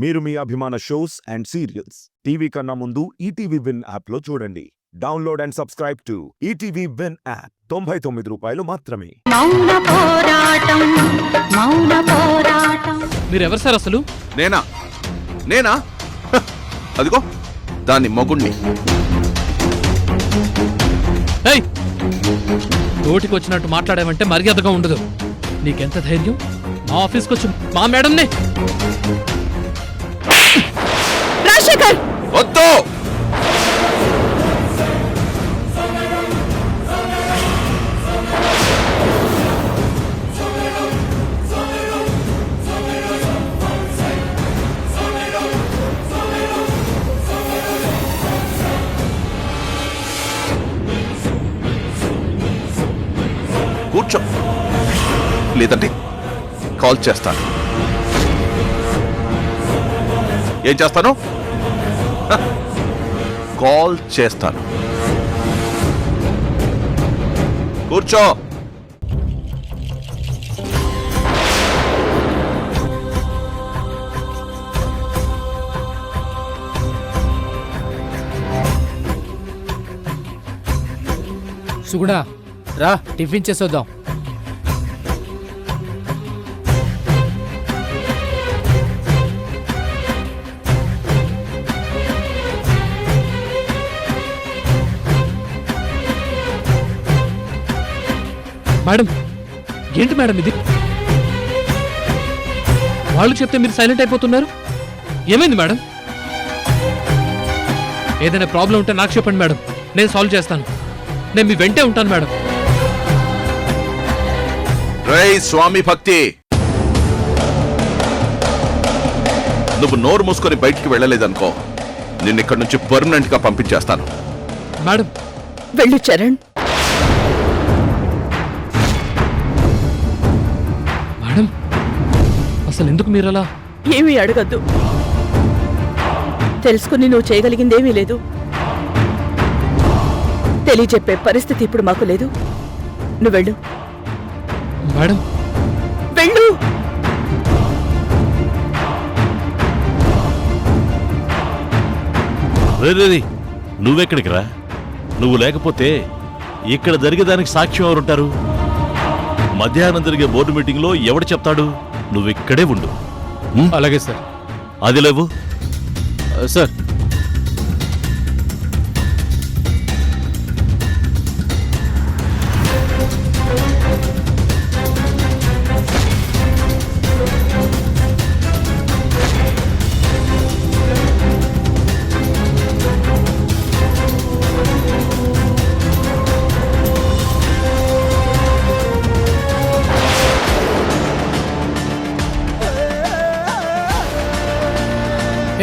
మీరు మీ అభిమాన shows and serials TV కన్నా ముందు ఈటీవీ విన్ యాప్లో చూడండి. Download and subscribe to ETV win app. 99 రూపాయలు మాత్రమే. మీరెవరు సార్ అసలు? నేనా అదిగో దాన్ని మొగుణ్ణి. నోటికి వచ్చినట్టు మాట్లాడావంటే మర్యాదగా ఉండదు. నీకెంత ధైర్యం మా ఆఫీస్కి వచ్చి మా మేడంని? రాజశేఖర్ వద్దు. కూర్చో, లేదంటే కాల్ చేస్తాను. ఏం చేస్తాను? కాల్ చేస్తాను. కూర్చో. సుగుణ రా, టిఫిన్ చేసొద్దాం. మేడం, ఏంటి మేడం ఇది? వాళ్ళు చెప్తే మీరు సైలెంట్ అయిపోతున్నారు. ఏమైంది మేడం? ఏదైనా ప్రాబ్లం ఉంటే నాకు చెప్పండి మేడం, నేను సాల్వ్ చేస్తాను. నేను మీ వెంటే ఉంటాను మేడం. రేయ్ స్వామి భక్తి, నువ్వు నోరు మూసుకొని బయటికి వెళ్ళలేదనుకో, నిన్నిక్కడి నుంచి పర్మనెంట్ గా పంపించేస్తాను. మేడం వెళ్ళు చరణ్. మేడం, అసలు ఎందుకు మీరలా? ఏమీ అడగద్దు. తెలుసుకుని నువ్వు చేయగలిగిందేమీ లేదు. తెలియచెప్పే పరిస్థితి ఇప్పుడు మాకు లేదు. నువ్వు వెళ్ళు. మేడం వెళ్ళు. రే, నువ్వెక్కడికి రా? నువ్వు లేకపోతే ఇక్కడ జరిగేదానికి సాక్ష్యం ఎవరుంటారు? మధ్యాహ్నం జరిగే బోర్డు మీటింగ్లో ఎవడు చెప్తాడు? నువ్విక్కడే ఉండు. అలాగే సార్. అది లేవు సార్.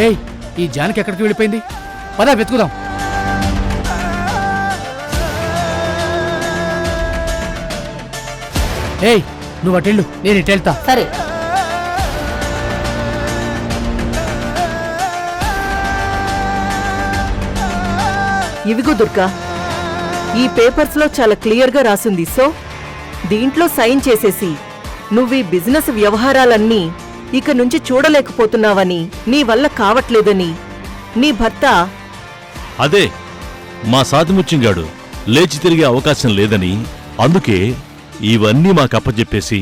ఏయ్, ఈ జానకి ఎక్కడికి వెళ్ళిపోయింది? పదా వెతుకుదాం. ఏయ్, నువ్వు అటెళ్ళు, నేను ఇటు వెళ్తా. సరే. ఇవిగో దుర్గా, ఈ పేపర్స్ లో చాలా క్లియర్ గా రాసింది. సో దీంట్లో సైన్ చేసేసి నువ్వు ఈ బిజినెస్ వ్యవహారాలన్నీ ఇక నుంచి చూడలేకపోతున్నావని, నీ వల్ల కావట్లేదని నీ భర్త. అదే మా సాతిముత్యంగాడు లేచి తిరిగే అవకాశం లేదని, అందుకే ఇవన్నీ మాకప్పచెప్పేసి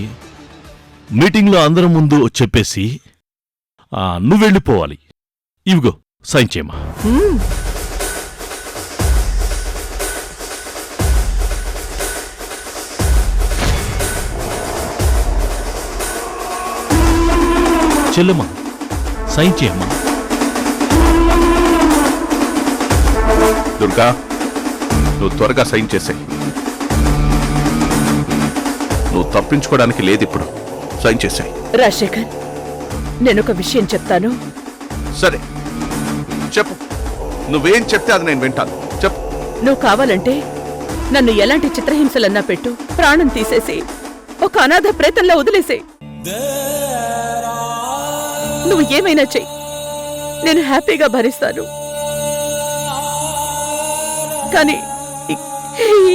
మీటింగ్లో అందరం ముందు చెప్పేసి నువ్వెళ్ళిపోవాలి. ఇవిగో సైన్ చేయమా. చెల్లెమ్మా, సైన్ చేయమ్మా. దుర్గా, నువ్వు త్వరగా సైన్ చేసేయ్. నువ్వు తప్పించుకోవడానికి లేదు. ఇప్పుడు సైన్ చేసేయ్. రాజశేఖర్, నేనొక విషయం చెప్తాను. సరే చెప్పు. నువ్వేం చెప్తే అది నేను వింటాను. చెప్పు. నువ్వు కావాలంటే నన్ను ఎలాంటి చిత్రహింసలన్నా పెట్టు, ప్రాణం తీసేసి ఒక అనాథ ప్రేతంలా వదిలేసే. నువ్వు ఏమైనా చెయ్యి, నేను హ్యాపీగా భరిస్తాను. కానీ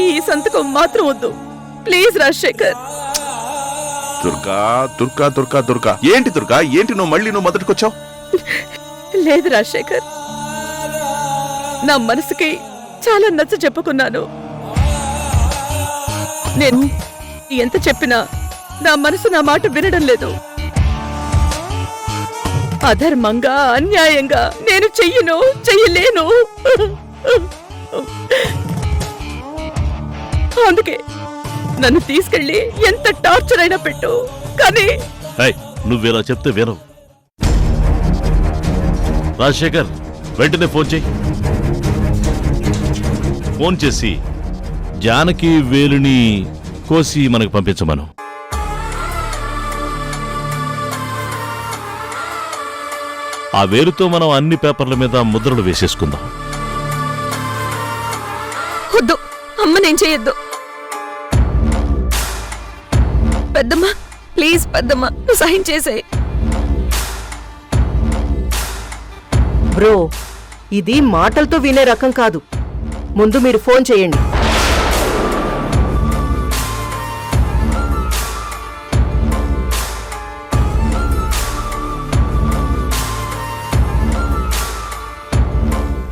ఈ సంతకం మాత్రం వద్దు ప్లీజ్ రాజశేఖర్. దుర్గా దుర్గా దుర్గా దుర్గా ఏంటి దుర్గా, ఏంటి నువ్వు మళ్ళీ నువ్వు మొదటికొచ్చావు? లేదు రాజశేఖర్, నా మనసుకి చాలా నచ్చ చెప్పుకున్నాను. నేను ఎంత చెప్పినా నా మనసు నా మాట వినడం లేదు. అధర్మంగా అన్యాయంగా నేను చెయ్యలేను. అందుకే నన్ను తీసుకెళ్లి ఎంత టార్చర్ అయినా పెట్టు, కానీ ఏయ్, నువ్వేలా చెప్తే వినవు. రాజశేఖర్, వెంటనే ఫోన్ చేయి. ఫోన్ చేసి జానకి వేలుని కోసి మనకు పంపించమను. ఆ వేలుతో మనం అన్ని పేపర్ల మీద ముద్రలు వేసేసుకుందాం. వద్దు అమ్మ, నేను చేయొద్దు. పెద్దమ్మ ప్లీజ్, పెద్దమ్మ నువ్వు సహాయం చేసే. బ్రో, ఇది మాటలతో వినే రకం కాదు. ముందు మీరు ఫోన్ చేయండి.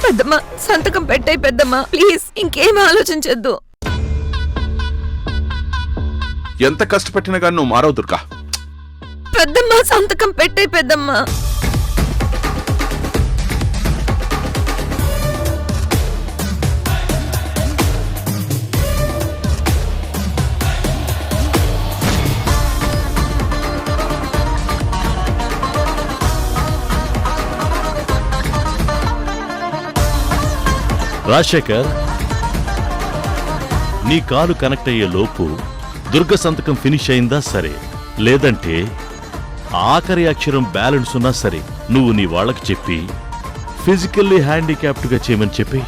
పెద్దమ్మ సంతకం పెట్టాయి పెద్దమ్మ, ప్లీజ్ ఇంకేం ఆలోచించొద్దు. ఎంత కష్టపెట్టినా కానీ నువ్వు మారవు దుర్గా. పెద్దమ్మ సంతకం పెట్టాయి పెద్దమ్మ. రాజశేఖర్, నీ కాలు కనెక్ట్ అయ్యే లోపు దుర్గ సంతకం ఫినిష్ అయిందా సరే, లేదంటే ఆఖరి అక్షరం బ్యాలెన్స్ ఉన్నా సరే నువ్వు నీ వాళ్ళకి చెప్పి ఫిజికల్లీ హ్యాండిక్యాప్డ్గా చేయమని చెప్పి.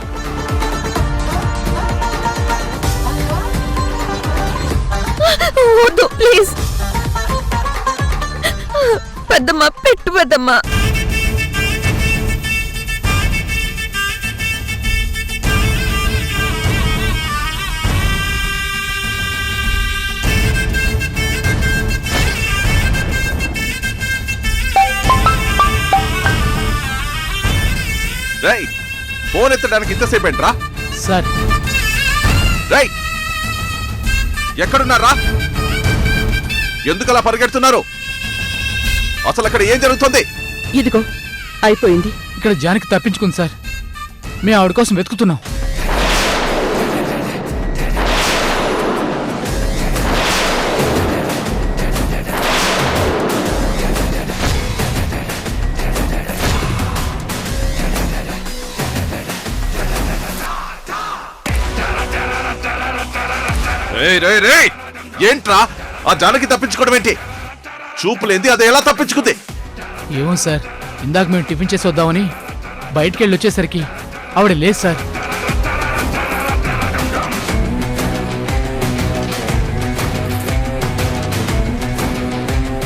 వద్దు ప్లీజ్ పెద్దమ్మ, పెట్టు పెద్దమ్మ. రై, ఫోన్ ఎత్తడానికి ఇంతసేపు ఏంట్రా? సార్, రై, ఎక్కడున్నారా? ఎందుకలా పరిగెడుతున్నారు? అసలు అక్కడ ఏం జరుగుతుంది? ఇదిగో అయిపోయింది. ఇక్కడ జానకి తప్పించుకుంది సార్. మేము ఆవిడ కోసం వెతుకుతున్నాం. ఏంట్రా ఆ జానకి తప్పించుకోవడం ఏంటి? చూపులేంది, అది ఎలా తప్పించుకుంది? ఏమో సార్, ఇందాక మేము టిఫిన్ చేసి వద్దామని బయటికి వెళ్ళి వచ్చేసరికి ఆవిడ లేదు సార్.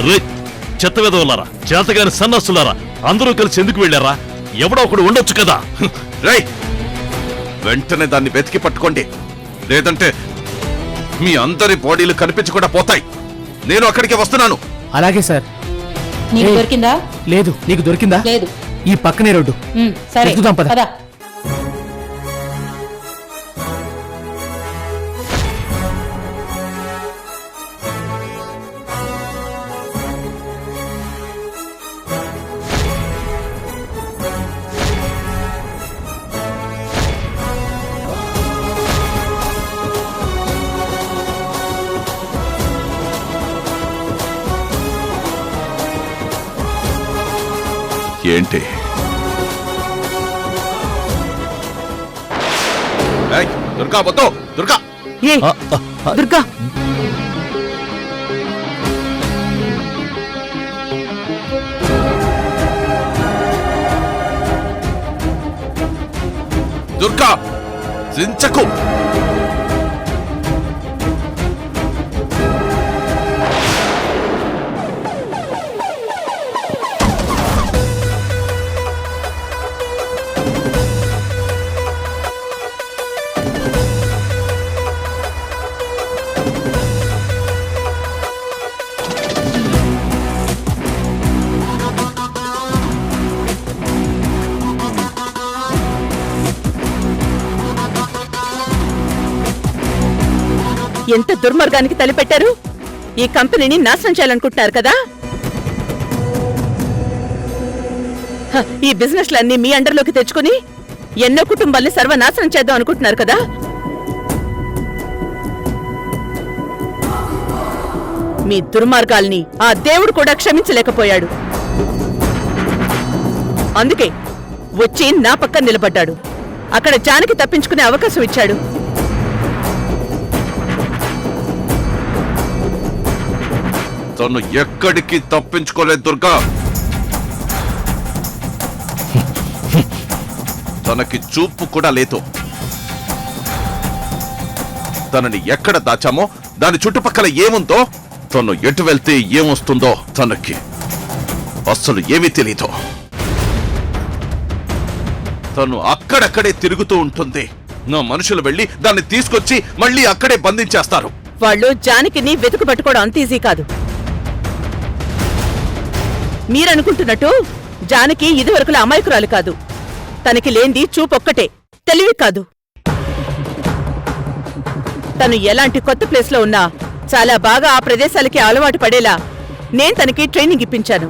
రే, చెత్త వెదవలారా, చేతగాని సన్నస్సులారా, అందరూ కలిసి ఎందుకు వెళ్ళారా? ఎవడో ఒకడు ఉండొచ్చు కదా. రై, వెంటనే దాన్ని వెతికి పట్టుకోండి, లేదంటే మీ అందరి బాడీలు కనిపించకుండా పోతాయి. నేను అక్కడికి వస్తున్నాను. అలాగే సార్. నీకు దొరికిందా? లేదు. నీకు దొరికిందా? లేదు. ఈ పక్కనే రోడ్డు. సరే వెతుకుదాం పద. పద. ఏంటి? ఏయ్, దుర్గా వద్దు, దుర్గా. ఏ దుర్గా, దుర్గా చించకు. ఎంత దుర్మార్గానికి తలిపెట్టారు? ఈ కంపెనీని నాశనం చేయాలనుకుంటున్నారు కదా? ఈ బిజినెస్లన్నీ మీ అండర్లోకి తెచ్చుకుని ఎన్నో కుటుంబాల్ని సర్వనాశనం చేద్దాం అనుకుంటున్నారు కదా? మీ దుర్మార్గాల్ని ఆ దేవుడు కూడా క్షమించలేకపోయాడు. అందుకే వచ్చి నా పక్కన నిలబడ్డాడు. అక్కడ జానకి తప్పించుకునే అవకాశం ఇచ్చాడు. తను ఎక్కడికి తప్పించుకోలేదు దుర్గా. తనకి చూపు కూడా లేదు. తనని ఎక్కడ దాచామో దాని చుట్టుపక్కల ఏముందో, తను ఎటు వెళ్తే ఏమొస్తుందో తనకి అస్సలు ఏమీ తెలీదు. తను అక్కడక్కడే తిరుగుతూ ఉంటుంది. నా మనుషులు వెళ్లి దాన్ని తీసుకొచ్చి మళ్ళీ అక్కడే బంధించేస్తారు. వాళ్ళు జానకిని వెతుకు పట్టుకోవడం అంత ఈజీ కాదు. మీరనుకుంటున్నట్టు జానకి ఇదివరకుల అమాయకురాలు కాదు. తనకి లేంది చూపొక్కటే, తెలివి కాదు. తను ఎలాంటి కొత్త ప్లేస్లో ఉన్నా చాలా బాగా ఆ ప్రదేశాలకి అలవాటు పడేలా నేను తనకి ట్రైనింగ్ ఇప్పించాను.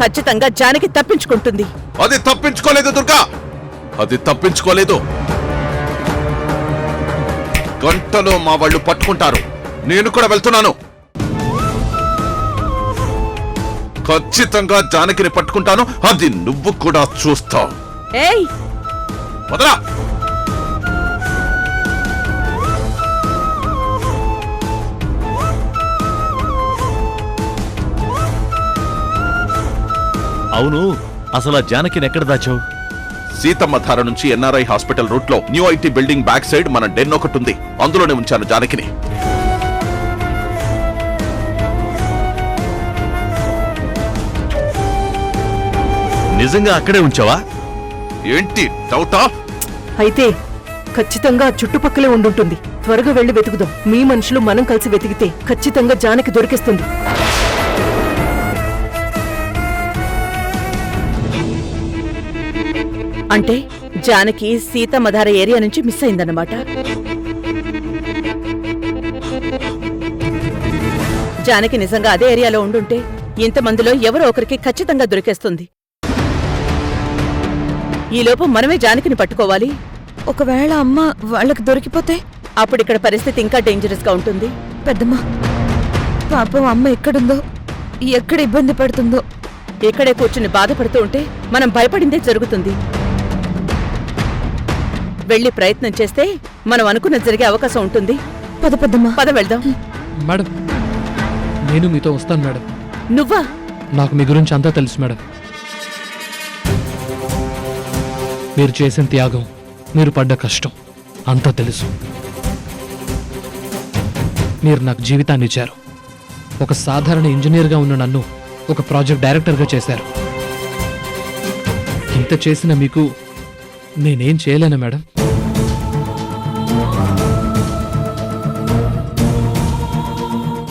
ఖచ్చితంగా జానకి తప్పించుకుంటుంది. అది తప్పించుకోలేదు దుర్గా, అది తప్పించుకోలేదు. గంటలో మా వాళ్ళు పట్టుకుంటారు. నేను కూడా వెళ్తున్నాను. ఖచ్చితంగా జానకిని పట్టుకుంటాను. అది నువ్వు కూడా చూస్తావు. ఏయ్, వదరా. అవును, అసలు ఆ జానకిని ఎక్కడ దాచావు? సీతమ్మ ధార నుంచి ఎన్ఆర్ఐ హాస్పిటల్ రూట్ లో new IT building back side మన డెన్ ఒకటి ఉంది. అందులోనే ఉంచాను జానకిని. నిజంగా అక్కడే ఉంచావా? ఏంటి డౌటా? అయితే ఖచ్చితంగా చుట్టుపక్కలే ఉండుంటుంది. త్వరగా వెళ్లి వెతుకుదాం. మీ మనుషులు మనం కలిసి వెతికితే ఖచ్చితంగా జానకి దొరికిస్తుంది. అంటే జానకి సీతమ్మధార ఏరియా నుంచి మిస్ అయిందన్నమాట. జానకి నిజంగా అదే ఏరియాలో ఉండుంటే ఇంతమందిలో ఎవరో ఒకరికి ఖచ్చితంగా దొరికేస్తుంది. ఈలోపు మనమే జానకిని పట్టుకోవాలి. ఒకవేళ అమ్మ వాళ్ళకి దొరికిపోతే అప్పుడిక్కడ పరిస్థితి ఇంకా డేంజరస్ గా ఉంటుంది. పెద్దమ్మ, పాపం అమ్మ ఎక్కడుందో, ఎక్కడ ఇబ్బంది పడుతుందో. ఇక్కడే కూర్చుని బాధపడుతూ ఉంటే మనం భయపడిందే జరుగుతుంది. వెళ్లి ప్రయత్నం చేస్తే మనం అనుకున్నది జరిగే అవకాశం ఉంటుంది. పద పెద్దమ్మ, పద వెళ్దాం. మేడం, నేను మీతో వస్తాను మేడం. నువ్వా? నాకు మీ గురించి అంతా తెలుసు మేడం. మీరు చేసిన త్యాగం, మీరు పడ్డ కష్టం అంతా తెలుసు. మీరు నాకు జీవితాన్ని ఇచ్చారు. ఒక సాధారణ ఇంజనీర్గా ఉన్న నన్ను ఒక ప్రాజెక్ట్ డైరెక్టర్గా చేశారు. ఇంత చేసిన మీకు నేనేం చేయలేనా మేడం?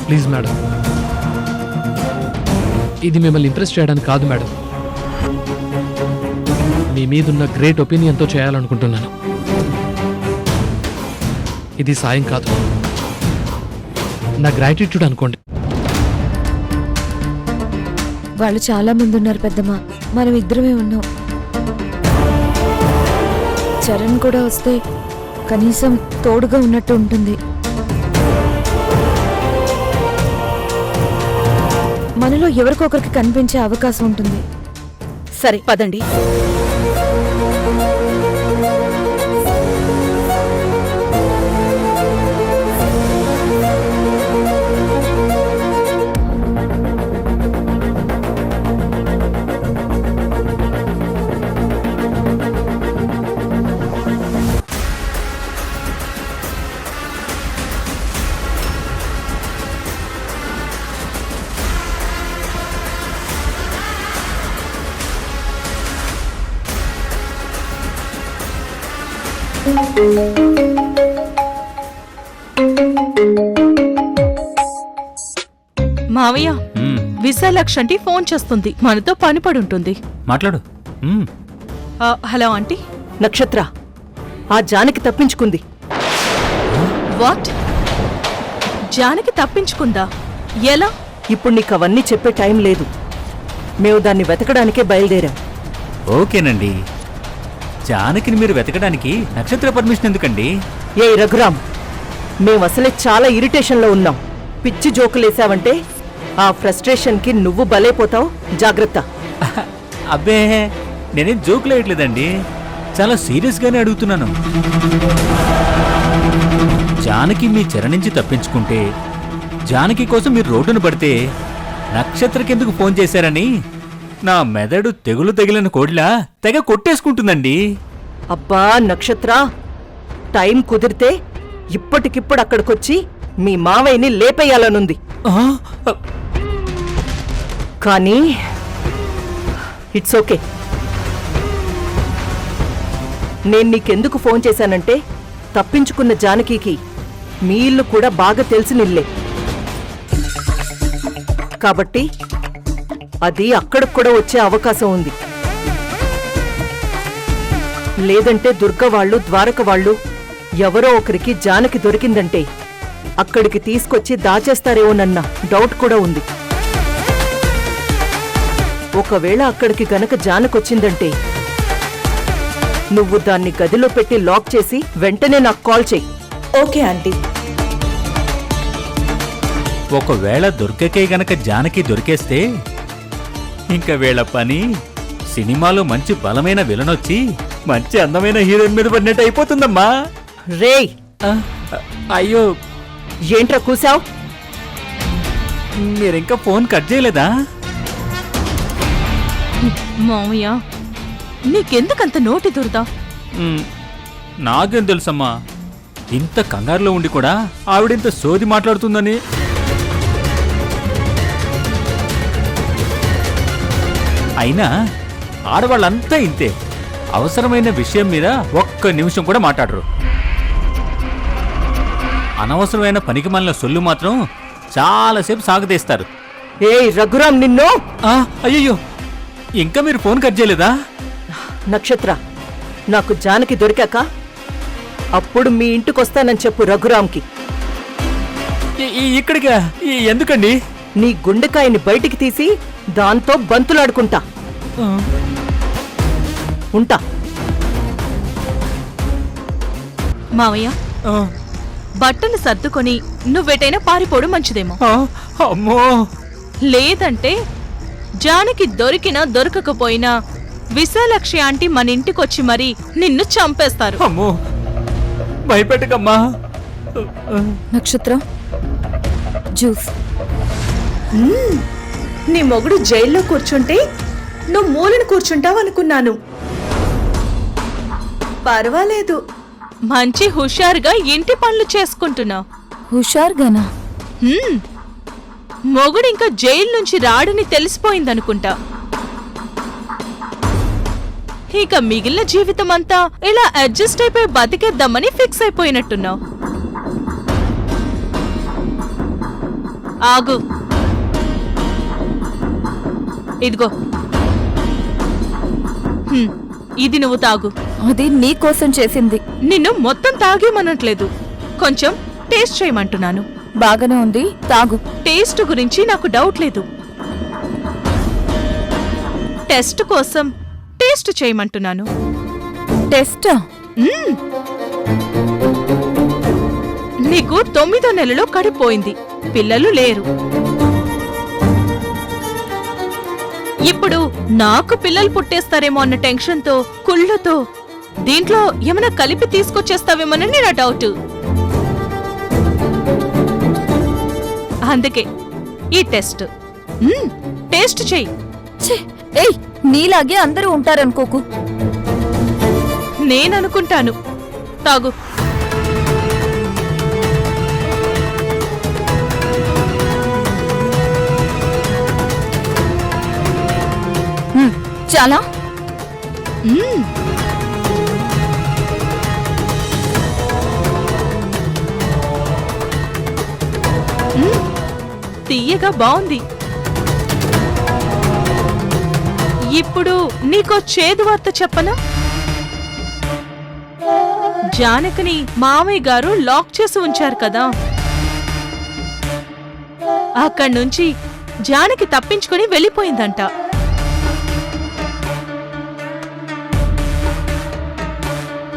ప్లీజ్ మేడం, ఇది మిమ్మల్ని ఇంప్రెస్ చేయడానికి కాదు మేడం. మీ మీదున్న గ్రేట్ ఒపీనియన్తో చేయాలనుకుంటున్నాను. ఇది సాయం కాదు, నా గ్రాటిట్యూడ్ అనుకోండి. వాళ్ళు చాలా మంది ఉన్నారు పెద్దమ్మ, మనం ఇద్దరమే ఉన్నాం. చరణ్ కూడా వస్తే కనీసం తోడుగా ఉన్నట్టు ఉంటుంది. మనలో ఎవరికొకరికి కనిపించే అవకాశం ఉంటుంది. సరే పదండి. మావయ్య, విశాలాక్షి ఫోన్ చేస్తుంది. మనతో పని పడి ఉంటుంది. మాట్లాడు. Hello aunty. నక్షత్ర, ఆ జానకి తప్పించుకుంది. వాట్? జానకి తప్పించుకుందా? ఎలా? ఇప్పుడు నీకు అవన్నీ చెప్పే టైం లేదు. మేము దాన్ని వెతకడానికే బయలుదేరాం. ఓకేనండి. జానకిని మీరు వెతకడానికి నక్షత్ర పర్మిషన్ ఎందుకండి? ఏ రఘురాం, మేమసలే చాలా ఇరిటేషన్లో ఉన్నాం. పిచ్చి జోకులేసావంటే ఆ ఫ్రస్ట్రేషన్కి నువ్వు బలైపోతావు. జాగ్రత్త. అబ్బే, నేనేం జోకులు వేయట్లేదండి, చాలా సీరియస్గానే అడుగుతున్నాను. జానకి మీ చెర నుంచి తప్పించుకుంటే, జానకి కోసం మీరు రోడ్డును పడితే నక్షత్రకెందుకు ఫోన్ చేశారని నా మెదడు తెగులు తగిలిన కోడిలా తెగ కొట్టేసుకుంటుందండి. అబ్బా నక్షత్ర, టైం కుదిరితే ఇప్పటికిప్పుడు అక్కడికొచ్చి మీ మావయ్యని లేపేయాలనుంది. ఆ, కానీ ఇట్స్ ఓకే. నేను నీకెందుకు ఫోన్ చేశానంటే, తప్పించుకున్న జానకికి మీ ఇల్లు కూడా బాగా తెలిసినిల్లే కాబట్టి అది అక్కడికి కూడా వచ్చే అవకాశం ఉంది. లేదంటే దుర్గ వాళ్ళు, ద్వారక వాళ్ళు ఎవరో ఒకరికి జానకి దొరికిందంటే అక్కడికి తీసుకొచ్చి దాచేస్తారేమోనన్న డౌట్ కూడా ఉంది. ఒకవేళ అక్కడికి గనక జానకొచ్చిందంటే నువ్వు దాన్ని గదిలో పెట్టి లాక్ చేసి వెంటనే నాకు కాల్ చెయ్యి. Okay aunty. ఒకవేళ దుర్గకే గనక జానకి దొరికేస్తే ఇంకా వీళ్ళ పని సినిమాలో మంచి బలమైన విలనొచ్చి మంచి అందమైన హీరోయిన్ మీద పడినట్టు అయిపోతుందమ్మా. రేయ్, ఆ, అయ్యో, ఏంట్రా కూసావ్? మీరింకా ఫోన్ కట్ చేయలేదా? మామయ్య, నీకెందుకంత నోటి దురదా? నాకేం తెలుసమ్మా, ఇంత కంగారులో ఉండి కూడా ఆవిడింత సోది మాట్లాడుతుందని. అయినా ఆడవాళ్ళంతా ఇంతే, అవసరమైన విషయం మీద ఒక్క నిమిషం కూడా మాట్లాడరు. అనవసరమైన పనికిమాలిన సొల్లు మాత్రం చాలాసేపు సాగదీస్తారు. ఏయ్ రఘురాం, నిన్ను! అయ్యో, ఇంకా మీరు ఫోన్ కట్ చేయలేదా? నక్షత్ర, నాకు జానకి దొరికాక అప్పుడు మీ ఇంటికొస్తానని చెప్పు రఘురాంకి. ఇక్కడికా? ఎందుకండి? నీ గుండెకాయని బయటికి తీసి దాంతో బంతులాడుకుంటా. ఉంటా. మామయ్య, బట్టలు సర్దుకొని నువ్వెటైనా పారిపోవడం మంచిదేమో. అమ్మో, లేదంటే జానకి దొరికినా దొరకకపోయినా విశాలాక్షి ఆంటీ మన ఇంటికొచ్చి మరీ నిన్ను చంపేస్తారు. అమ్మో, భయపెట్టకమ్మా. నక్షత్ర, జ్యూస్. నీ మొగుడు జైల్లో కూర్చుంటే నువ్వు మూలను కూర్చుంటావనుకున్నాను. పర్వాలేదు, మంచి హుషారుగా ఇంటి పనులు చేసుకుంటున్నావు. హుషార్గానా? మొగుడు ఇంకా జైలు నుంచి రాడని తెలిసిపోయిందనుకుంటా. ఇక మిగిలిన జీవితం అంతా ఇలా అడ్జస్ట్ అయిపోయి బతికేద్దామని ఫిక్స్ అయిపోయినట్టున్నావు. ఆగు, ఇదిగో ఇది నువ్వు తాగు. అది నీ కోసం చేసింది. నిన్ను మొత్తం తాగేమనట్లేదు, కొంచెం టేస్ట్ చేయమంటున్నాను. బాగానే ఉంది, తాగు. టేస్ట్ గురించి నాకు డౌట్ లేదు, టెస్ట్ కోసం టేస్ట్ చేయమంటున్నాను. టెస్టా? నీకు 9వ నెలలో కడిపోయింది, పిల్లలు లేరు. ఇప్పుడు నాకు పిల్లలు పుట్టేస్తారేమో అన్న టెన్షన్తో, కుళ్ళతో దీంట్లో ఏమైనా కలిపి తీసుకొచ్చేస్తావేమోనని నా డౌట్. అందుకే ఈ టెస్ట్. టేస్ట్ చెయ్యి. ఏయ్, నీలాగే అందరూ ఉంటారనుకోకు. నేననుకుంటాను, తాగు. చాలా తీయగా బాగుంది. ఇప్పుడు నీకో చేదు వార్త చెప్పనా? జానకిని మామయ్య గారు లాక్ చేసి ఉంచారు కదా. అక్కడి నుంచి జానకి తప్పించుకొని వెళ్ళిపోయిందంట.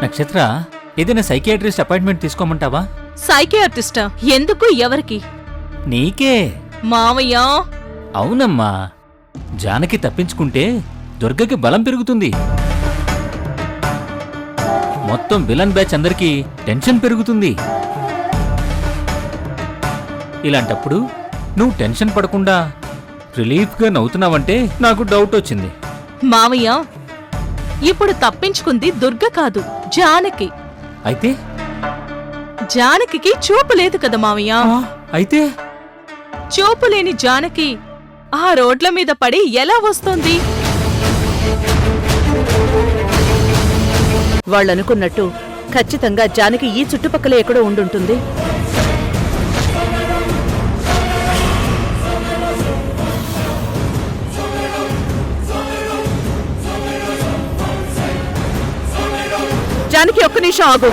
నక్షత్ర, ఏదైనా సైకియాట్రిస్ట్ అపాయింట్మెంట్ తీసుకోమంటావా? సైకియాట్రిస్టా? ఎందుకు? ఎవరికి? నీకే. మామయ్య, అవునమ్మా, జానకి తప్పించుకుంటే దుర్గకి బలం పెరుగుతుంది. మొత్తం విలన్ బ్యాచ్ అందరికీ టెన్షన్ పెరుగుతుంది. ఇలాంటప్పుడు నువ్వు టెన్షన్ పడకుండా రిలీఫ్గా నవ్వుతున్నావంటే నాకు డౌట్ వచ్చింది. మామయ్య, ఇప్పుడు తప్పించుకుంది దుర్గ కాదు, జానకి. అయితే జానకి చూపు లేదు కదా మామయ్య. అయితే చూపు లేని జానకి ఆ రోడ్ల మీద పడి ఎలా వస్తుంది? వాళ్ళనుకున్నట్టు ఖచ్చితంగా జానకి ఈ చుట్టుపక్కల ఎక్కడో ఉండుంటుంది. జానకి, ఒక్క నిమిషం ఆగు.